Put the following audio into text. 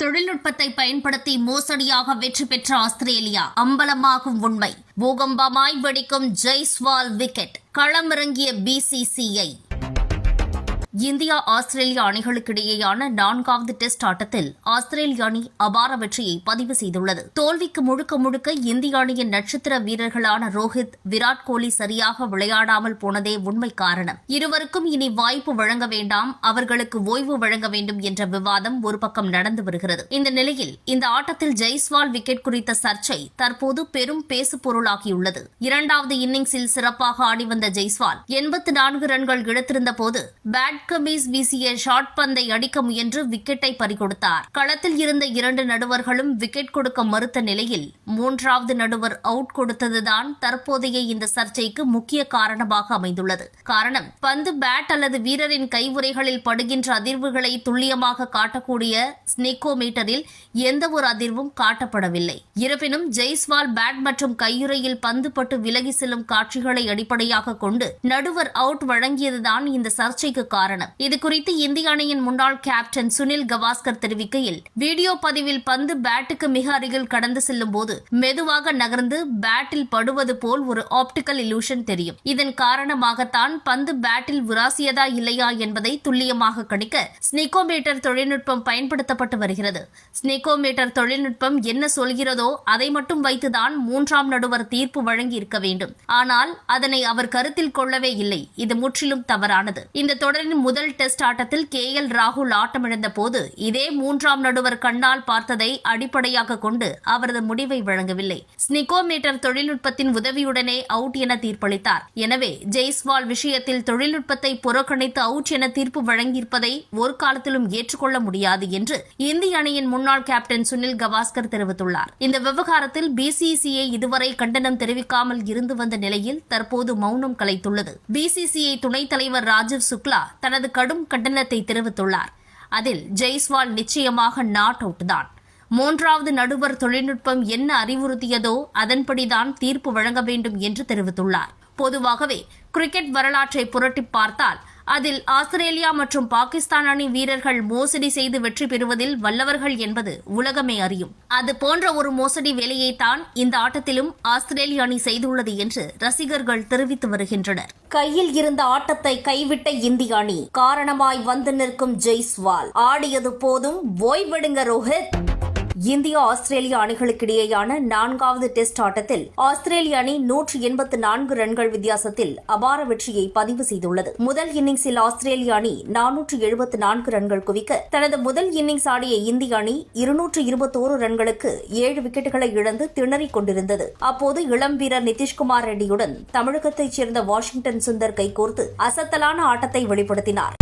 தொழில்நுட்பத்தை பயன்படுத்தி மோசடியாக வெற்றி பெற்ற ஆஸ்திரேலியா அம்பலமாகும் உண்மை. பூகம்பமாய் வெடிக்கும் ஜெய்ஸ்வால் விக்கெட். களமிறங்கிய பிசிசிஐ. இந்தியா ஆஸ்திரேலியா அணிகளுக்கிடையேயான 4வது டெஸ்ட் ஆட்டத்தில் ஆஸ்திரேலிய அணி அபார வெற்றியை பதிவு செய்துள்ளது. தோல்விக்கு முழுக்க முழுக்க இந்திய அணியின் நட்சத்திர வீரர்களான ரோஹித், விராட் கோலி சரியாக விளையாடாமல் போனதே உண்மை காரணம். இருவருக்கும் இனி வாய்ப்பு வழங்க வேண்டாம், அவர்களுக்கு ஓய்வு வழங்க வேண்டும் என்ற விவாதம் ஒரு பக்கம் நடந்து வருகிறது. இந்த நிலையில் இந்த ஆட்டத்தில் ஜெய்ஸ்வால் விக்கெட் குறித்த சர்ச்சை தற்போது பெரும் பேசுபொருளாகியுள்ளது. 2வது இன்னிங்ஸில் சிறப்பாக ஆடி வந்த ஜெய்ஸ்வால் 84 ரன்கள் எடுத்திருந்த போது பேட் கமிஸ் வீசிய ஷார்ட் பந்தை அடிக்க முயன்று விக்கெட்டை பறிகொடுத்தார். களத்தில் இருந்த 2 நடுவர்களும் விக்கெட் கொடுக்க மறுத்த நிலையில் 3வது நடுவர் அவுட் கொடுத்ததுதான் தற்போதைய இந்த சர்ச்சைக்கு முக்கிய காரணமாக அமைந்துள்ளது. காரணம், பந்து பேட் அல்லது வீரரின் கைவுறைகளில் படுகின்ற அதிர்வுகளை துல்லியமாக காட்டக்கூடிய ஸ்னெக்கோமீட்டரில் எந்த ஒரு அதிர்வும் காட்டப்படவில்லை. இருப்பினும் ஜெய்ஸ்வால் பேட் மற்றும் கையுறையில் பந்து பட்டு விலகி செல்லும் காட்சிகளை அடிப்படையாக கொண்டு நடுவர் அவுட் வழங்கியதுதான் இந்த சர்ச்சைக்கு காரணம். இதுகுறித்து இந்திய அணியின் முன்னாள் கேப்டன் சுனில் கவாஸ்கர் தெரிவிக்கையில், வீடியோ பதிவில் பந்து பேட்டுக்கு மிக அருகில் கடந்து செல்லும் போது மெதுவாக நகர்ந்து பேட்டில் படுவது போல் ஒரு ஆப்டிக்கல் இலூஷன் தெரியும். இதன் காரணமாகத்தான் பந்து பேட்டில் விராசியதா இல்லையா என்பதை துல்லியமாக கணிக்க ஸ்னெக்கோமீட்டர் தொழில்நுட்பம் பயன்படுத்தப்பட்டு வருகிறது. ஸ்னெக்கோமீட்டர் தொழில்நுட்பம் என்ன சொல்கிறதோ அதை மட்டும் வைத்துதான் 3ஆம் நடுவர் தீர்ப்பு வழங்கி இருக்க வேண்டும். ஆனால் அதனை அவர் கருத்தில் கொள்ளவே இல்லை. இது முற்றிலும் தவறானது. இந்த தொடரின் முதல் டெஸ்ட் ஆட்டத்தில் KL ராகுல் ஆட்டமிழந்த போது இதே 3ஆம் நடுவர் கண்ணால் பார்த்ததை அடிப்படையாக கொண்டு அவரது முடிவை வழங்கவில்லை. ஸ்னெக்கோமீட்டர் தொழில்நுட்பத்தின் உதவியுடனே அவுட் என தீர்ப்பளித்தார். எனவே ஜெய்ஸ்வால் விஷயத்தில் தொழில்நுட்பத்தை புறக்கணித்து அவுட் என தீர்ப்பு வழங்கியிருப்பதை ஒரு காலத்திலும் ஏற்றுக்கொள்ள முடியாது என்று இந்திய அணியின் முன்னாள் கேப்டன் சுனில் கவாஸ்கர் தெரிவித்துள்ளார். இந்த விவகாரத்தில் BCCI இதுவரை கண்டனம் தெரிவிக்காமல் இருந்து வந்த நிலையில் தற்போது மௌனம் கலைத்துள்ளது. BCCI துணைத் தலைவர் ராஜீவ் சுக்லா தனது கடும் கண்டனத்தை தெரிவித்துள்ளார். அதில் ஜெய்ஸ்வால் நிச்சயமாக நாட் அவுட் தான். 3வது நடுவர் தொழில்நுட்பம் என்ன அறிவுறுத்தியதோ அதன்படிதான் தீர்ப்பு வழங்க வேண்டும் என்று தெரிவித்துள்ளார். பொதுவாகவே கிரிக்கெட் வரலாற்றை புரட்டி பார்த்தால் அதில் ஆஸ்திரேலியா மற்றும் பாகிஸ்தான் அணி வீரர்கள் மோசடி செய்து வெற்றி பெறுவதில் வல்லவர்கள் என்பது உலகமே அறியும். அது போன்ற ஒரு மோசடி வேலையைத்தான் இந்த ஆட்டத்திலும் ஆஸ்திரேலிய அணி செய்துள்ளது என்று ரசிகர்கள் தெரிவித்து வருகின்றனர். கையில் இருந்த ஆட்டத்தை கைவிட்ட இந்திய அணி காரணமாய் வந்து நிற்கும் ஜெய்ஸ்வால். ஆடியது போதும், ஓய்வெடுங்க ரோஹித். இந்தியா ஆஸ்திரேலியா அணிகளுக்கிடையேயான 4வது டெஸ்ட் ஆட்டத்தில் ஆஸ்திரேலிய அணி 184 ரன்கள் வித்தியாசத்தில் அபார வெற்றியை பதிவு செய்துள்ளது. முதல் இன்னிங்ஸில் ஆஸ்திரேலிய அணி 474 ரன்கள் குவிக்க தனது முதல் இன்னிங்ஸ் ஆடிய இந்திய அணி 221 ரன்களுக்கு 7 விக்கெட்டுகளை இழந்து திணறிக் கொண்டிருந்தது. அப்போது இளம் வீரர் நிதிஷ்குமார் ரெட்டியுடன் தமிழகத்தைச் சேர்ந்த வாஷிங்டன் சுந்தர் கைகோர்த்து அசத்தலான ஆட்டத்தை வெளிப்படுத்தினார்.